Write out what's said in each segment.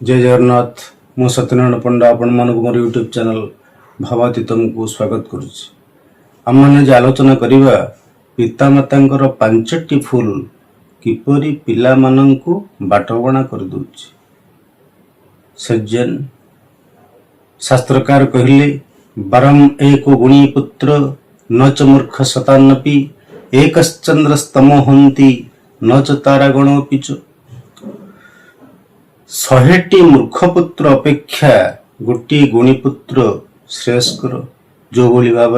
जय जगन्नाथ मु सत्यनारायण पंडा आपण मन मोर यूट्यूब चैनल भावातीतम को स्वागत करुच्ची। आम मैंने जे आलोचना करवा पितामाता पांचटी फूल किपरि पिला मानंकु बाटबणा कर दउछि। सज्जन शास्त्रकार कहले बरम एको गुणी पुत्र न च मूर्ख शतान्नपि एकश्चंद्रस्तमो हन्ति न च तारागणोऽपि च। 100टी मूर्खपुत्र अपेक्षा गोटे गुणीपुत्र श्रेयस्कर। जो भली भाव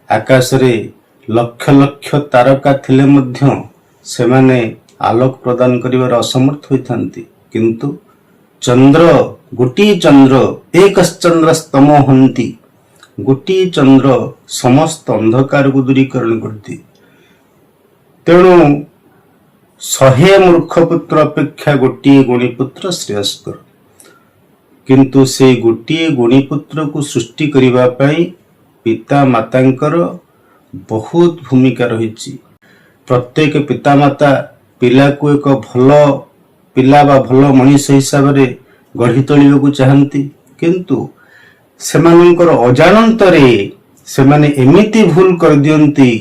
आकाश रे लक्ष लक्ष तारका थिले मध्य सेमाने आलोक प्रदान करिवार असमर्थ होइथांती, किंतु चंद्र गोटे चंद्र एकश्चंद्रस्तमो हन्ति, गोटे चंद्र समस्त अंधकार को दूरीकरण करती। तेणु 100 मूर्खपुत्र अपेक्षा गोटे गुणीपुत्र श्रेयस्कर। किंतु से गोटे गुणीपुत्र को सृष्टि करिबा पई पिता मातांकर बहुत भूमिका रही। प्रत्येक पिता माता पिला को एक भल पिला बा भल मनीष हिसाब रे गढ़ी तोलिबा को चाहती, किंतु सेमानंकर अजानंतरे सेमाने एमिति भूल कर दियंती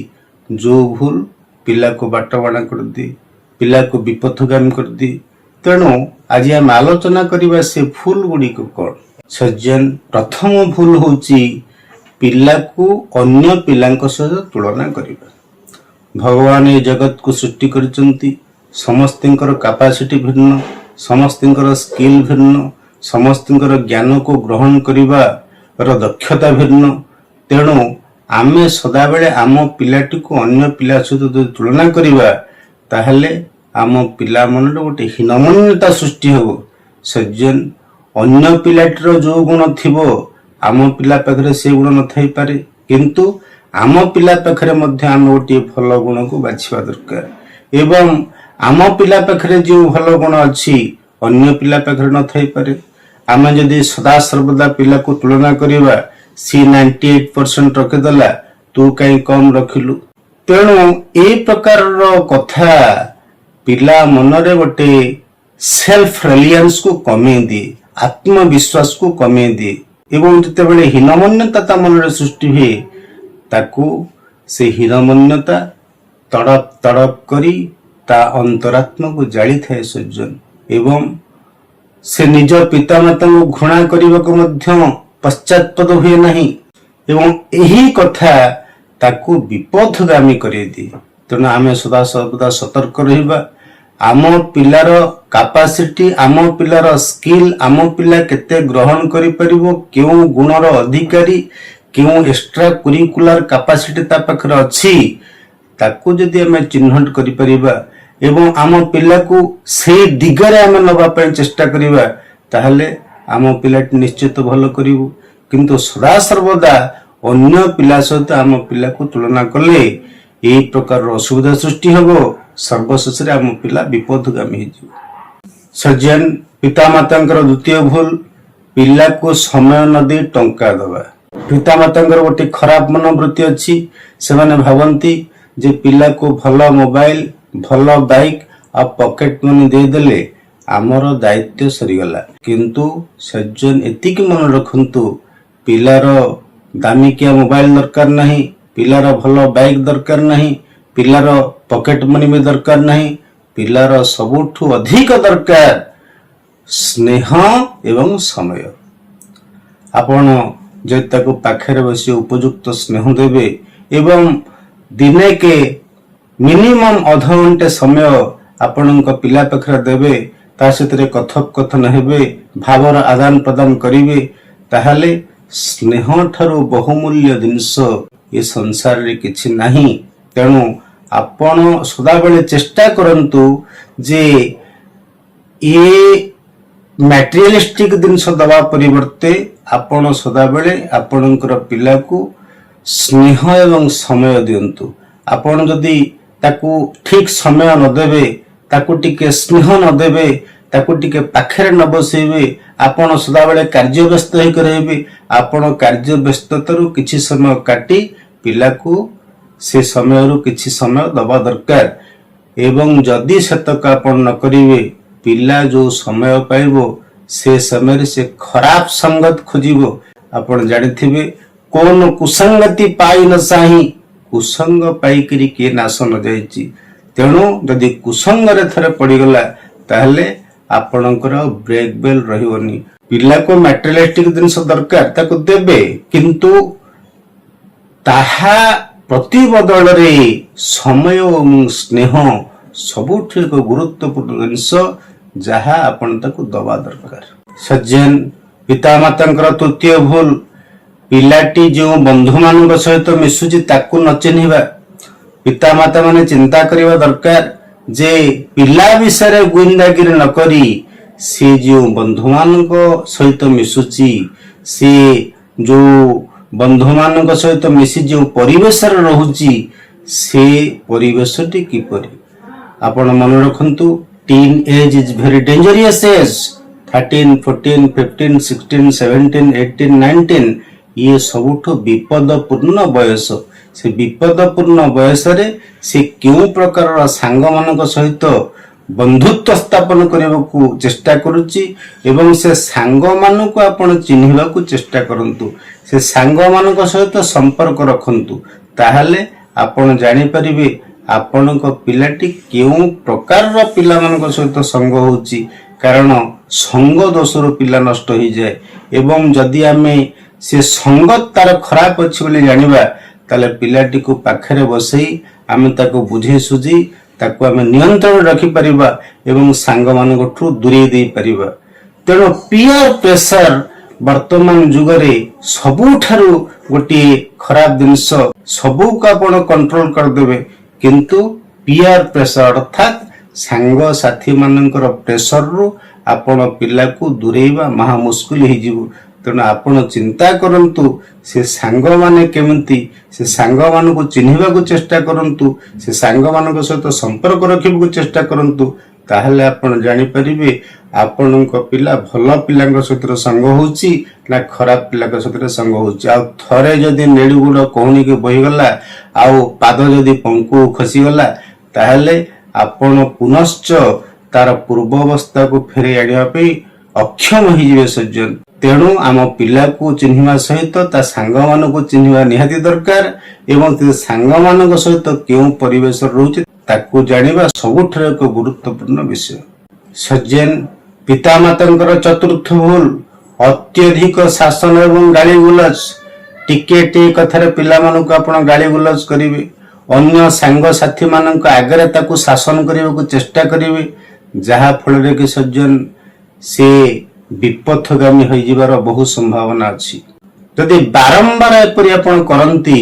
जो भूल पिला को बाटबाणा कर दी, पिला को विपथगामी कर दी। तेणु आज आम आलोचना करवा से भूल गुड़िक कौन। सज्जन प्रथम भूल होची पिला को अन्य पिलांक सह तुलना करवा। भगवान ये जगत को सृष्टि करचंती, समस्तिंकर कैपेसिटी भिन्न, समस्तिंकर स्किल भिन्न, समस्तिंकर ज्ञान को ग्रहण करिवार दक्षता भिन्न। तेणु आमे सदाबेले आम पिलाटी को अन्य पिला सहित तुलना करवा ताहले आम पिला मन गोटे हीनमन्यता सृष्टि हो। सज्जन अन्य पिलाटीर जो गुण थिबो आम पिला पाखरे से गुण न थाई पारे, किंतु आम पिला पाखरे मध्य आम गोटे भल गुण को बाछिबा दरकार एवं आम पिला पाखरे जो भल गुण अछि अन्य पिला पाखरे न थाई पारे। आम जदि सदा सर्वदा पिला को तुलना करिवा सी 98% रखिदेला तू कहीं कम रखिलु। तेणु ए प्रकार कथा पिला मनरे गोटे सेल्फ रिलायंस को कमे दिए, आत्मविश्वास को कमे दिए एवं जितेबाला हीनमन्यता ता मनरे सृष्टि हुए ताकू से हीनमन्यता तड़प तड़प करी ता अंतरात्मा को जाली थाए। सज्जन एवं से निज पितामाता को घृणा करने को मध्य पश्चात्पद हुए नहीं एवं यही कथा ताकू विपथगामी करे दी। तेणु आम सदा सर्वदा सतर्क रहिबा। आम पिलार कैपेसिटी, आम पिलार स्किल, आम पिला केते ग्रहण करि परिबो, केउ गुणर अधिकारी, केउ एक्स्ट्रा करिकुलर कैपेसिटी ता पाखरे अछि ताकू जदि आम चिन्हट करि परिबा एवं आम पिला को से दिगरे आम नबा पय चेष्टा करिबा ताहले आम पिलाटी निश्चित भल करिवो। किंतु सदा सर्वदा अन्य पिला सहित आम पिला को तुलना कले यही प्रकार असुविधा सृष्टि होबो। सर्वशेष आम पिला विपथगामी हो। सज्जन पिता मातांकर द्वितीय भूल पिला को समय न दे टंका दबा। पिता मातांकर गोटे खराब मनोवृत्ति अच्छी। से माने भावंती जे पिला को भल मोबाइल, भल बाइक आ पॉकेट मनी दे देले आमर दायित्व सरीगला। किंतु सज्जन एतिक मन रखंतु पिलार दामिकिया मोबाइल दरकार नहीं, पिलार भल बाइक दरकार नहीं, पिलार पॉकेट मनी भी दरकार नहीं। पिलार सबुठु अधिक दरकार स्नेह एवं समय। आपण जे ताको पाखरे बसी उपयुक्त स्नेह देबे एवं दिने के मिनिमम आधा घंटे समय आपणक पिला पाखरे देबे, ता सहित कथोपकथन हेबे, भावर आदान प्रदान करिवे, ताहले स्नेह ठारू बहुमूल्य जिनस ये संसार रे किछि नाही। तेणु आपण सदाबेले चेष्टा करंतु जे ये मटेरियलिस्टिक जिनस दवा परिवर्ते आपण सदाबेले आपणकर पिला को स्नेह एवं समय दियंतु। आपण जदि ताकू ठीक समय न देबे, ताकू टिके स्नेह न देबे, ताकू टिके पाखरे न बसेबे, आपण सदाबेले कार्य व्यस्त होई करबे, आपण कार्य व्यस्ततारू किछि समय काटी पिला को से समय किछि समय दबा दरकार एवं जदि सेतक आपण न करिवे पिला जो समय पाइबो से समय से खराब संगत खोजिब आपण जानिथिबे कोन कुसंगति पाई न साही कुसंग पाई करी के नाश न जाईची तेणु जदि कुसंग रे थरे पड़ीगला ताहले आपणकर ब्रेक बेल रहिवनी पिला को मटेरियलिस्टिक जिनिस दरकार ताको देबे किंतु ताहा प्रति बदल रे समय और स्नेह सबुठ एक गुरुत्वपूर्ण जिनिस जहा आपण ताको दबा दरकार सज्जन पितामातांकर तृतीय भूल पिलाटी जो बंधु मान सहित मिशुची ताकू न चिन्हिबा पितामाता माने चिंता करिबा दरकार जे पिला विषय गुइंदागिरी न करी से जो बंधु मान सहित मिशुची से जो बंधु मान सहित मिसी जो परिवेश रहुची से परिवेशटी किपरि आपण मन रखंतु teen age is very dangerous age 13 14 15 16 17 18 19 ये सबुठ विपदपूर्ण बयस से विपदपूर्ण बयस रे से क्यों प्रकार सांग मान सहित बंधुत्व स्थापन करने को चेष्टा करुच्ची एवं से सांग मान को आपण चिन्हिबा को चेष्टा करंतु से सांग मान सहित संपर्क रखंतु ताहले आपण जानि परिबे आपणक पिलाटी केउ प्रकार पिला मान सहित संग होउची कारण संग दोषर पिला नष्ट हो जाए एवं जदि आमे से संगत तार खराब अच्छी बोली जानिबा ताले पिलाटी को पाखरे बसई आमे ताको बुझे सुझी ताको आमे नियंत्रण रखि परिबा एवं सांग मानकठु दूरे दे परिबा तेणु पीयर प्रेशर वर्तमान जुगरे सबुठारु गोटे खराब जिनिस सबू को आपण कंट्रोल कर देबे किंतु पीयर प्रेशर अर्थात सांग साथी मानकर प्रेशर रु आपण पिला को दूरेबा महा मुश्किल हो जिवु तेणु आपण चिंता करंतु से सांग माने केमती से सांग मान को चिन्हिबा को चेष्टा करंतु से सांग मान सहित संपर्क रखिबा को चेष्टा करंतु ताहले आपण जानि परिबे आपणक पिला भल पिलांक सहित संग होउची ना खराब पिलांक सहित संग होउची आ थरे जदी नेडी गुड कोहनी के बही गला आ पाद जदी पंकु खसी गला ताहले आपण पुनश्च तार पूर्व अवस्था को फेरे आनिबा पे अक्षम हो जिवे सज्जन तेणु आम पिला को चिन्हिबा सहित ता सांग मान को चिन्हिबा निहाती दरकार एवं ते सांग मान सहित केउ परिवेश रहउची ताकू जानिबा सबुठ एक गुरुत्वपूर्ण विषय सज्जन पितामातांकर चतुर्थ भूल अत्यधिक शासन एवं गाली गुलज टिके टे कथारे पिला मानक आपण गाली गुलज करिवे अन्य सांग साथी मानक आगरे ताकू शासन करबा को चेष्टा करिवे जहा फल रे कि सज्जन से विपथगामी हो जिबार बहु संभावना अछि यदि बारंबार एपरि आपण करंती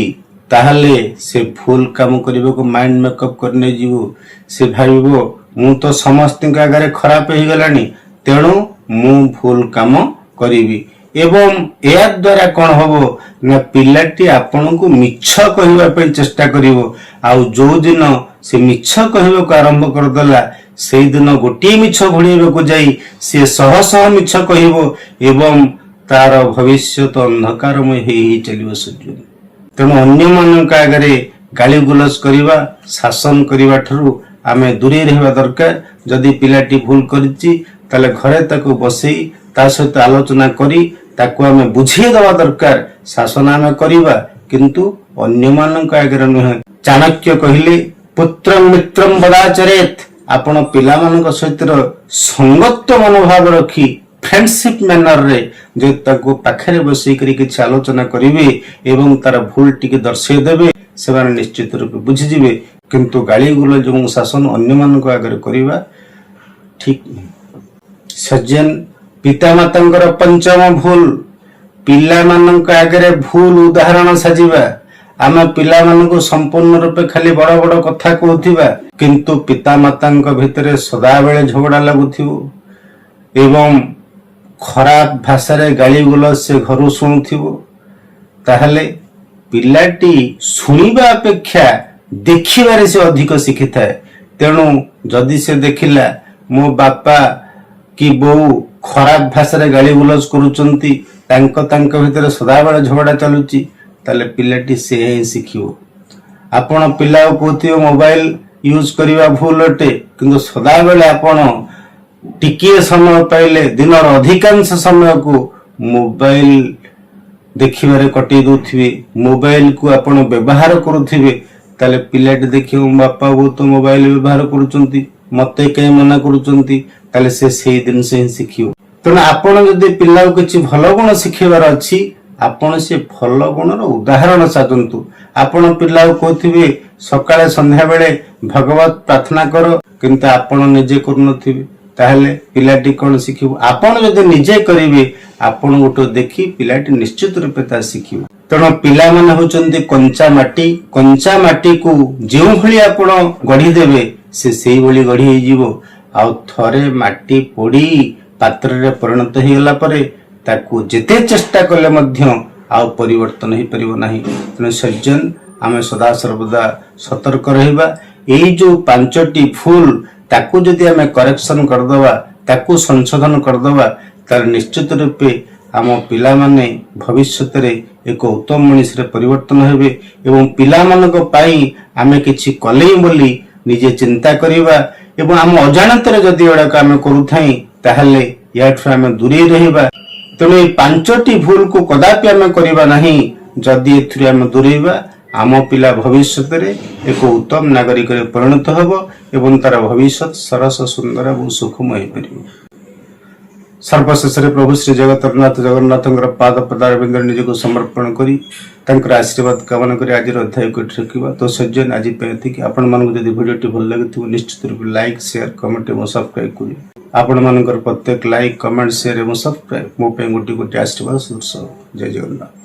ताहले से भूल काम करबा को माइंड मेकअप करने जीवो से भाबिबो मु तो समस्त आगे खराब हो गलानी तेणु मु भूल काम करिवि एवं या द्वारा कौन हबो ना पिलाटी आपण को मिछ कहबा पे चेष्टा करिवो आ जो दिन से मिछ कहबा को आरंभ कर देला सेई दिन गोटी मिछ घुणीबा को जाई से सह सह मिछ कहबो एवं तार भविष्य तो अंधकारमय हेई चलिबो सज्जन तेणु अन्य मानक आगे गाली गुलज करिबा शासन करिबा ठरू आमे दूरे रहबा दरकार जदि पिलाटी भूल करिछि ताले घरे ताको बसई ता सहित आलोचना करी ताको आमे बुझी दवा दरकार शासन आमे करिबा किंतु अन्य मानक आगे नुहे चाणक्य कहिले पुत्रं मित्रं वदाचरेत आपण पिला मानक सहित संगत्व मनोभाव रखी फ्रेंडशिप मैनर रे जे ताको पाखरे बसई करी किछ आलोचना करिवे एवं तार भूल टिके दर्शाई देबे सेमाने निश्चित रूप बुझी जिवे किंतु गाली गुलज एवं शासन अन्य मानक आगे करिबा ठीक नहीं सज्जन पितामातांकर पंचम भूल पिला मानक आगे भूल उदाहरण साजिबा आम पिला मानक संपूर्ण रूपे खाली बड़ बड़ कथा कहथिबा किंतु पितामातांक भितरे सदा बेले झगड़ा लागुथिबो एवं खराब भाषा रे गाली गुलज से घर शुणुथिबो ताहले पिलाटी शुणिबा अपेक्षा देखिबारे से अधिक शिखि थाए तेणु जदि से देखिला मो बापा कि बहु खराब भाषा रे गाली गुलज करूचंती तांक भितर सदाबेले झगड़ा चलुची ताले पिलाटी से ही शिखिबो आपण पिला कहथिबो मोबाइल यूज करिबा भूल अटे किंतु सदाबेले आपण टिकिए समय पाइले दिन अधिकांश समय को मोबाइल देखिबारे कटि दउथिबे, मोबाइल को आपण व्यवहार करुथिबे, ताले पिलाटी देखियो बापा वो तो मोबाइल व्यवहार करूचंती, मते कहीं मना करूचंती, ताले से दिन से ही शिखियो। तेणु आपण जदि पिला किछि भल गुण शिखेबार अछि, आपण से भल गुणर उदाहरण साजंतु। आपण पिला कहथिबे सकाळे संध्या बेले भगवत प्रार्थना करो, किंतु आपण निजे करूनथिबे, ताहले पिलाटी कौन शिखिबो? आपण जदि निजे करिवे, आपण गोटे देखि पिलाटी निश्चित रूपे ता शिखिबो। तेणु पिला माने होचंती कंचा माटी को जेउ भली आपण गढ़ी देबे, से सेही भली गढ़ी हे जीवो। आ थरे माटी पोड़ी पात्र रे परिणत हे गेला परे ताकू जेते चेष्टा कले मध्य आ परिवर्तन हे परिबो नाही। तेणु सज्जन आमे सदा सर्वदा सतर्क रहिबा। एई जो पांचटी फूल ताकू जदि आमे करेक्शन करदवा, ताकू संशोधन करदवा, तार निश्चित रूपे आम पिला माने भविष्य रे एक उत्तम मनीष रे परिवर्तन हेबे। एवं पिला मानक पाई आमे किछि कले बोली निजे चिंता करिबा एवं आम अजाणत जदि एडाक आमे करूथाई, ताहले याठु आमे दूरे रहिबा। तेणु ए पांचटी भूल को कदापि आमे करिबा नाही। जदि एथुरे आमे दूरेबा, आम पिला भविष्य रे एक उत्तम नागरिक रे परिणत हबो एवं तार भविष्य सरस सुंदर और सुखमय हो परिबो। सर्वशेष प्रभु श्री जगन्नाथ पाद पदारविंद निजको समर्पण करी तांकर आशीर्वाद कामना करी आज अध्याय को रखिबा। तो सज्जन आज पे आपण मानक जदि वीडियोटी भल लागिथिबो निश्चित रूप लाइक शेयर कमेंट और सब्सक्राइब करी। आपण मानकर प्रत्येक लाइक कमेंट शेयर और सब्सक्राइब मो पे गोटी गोटी आशीर्वाद सुरस। जय जगन्नाथ।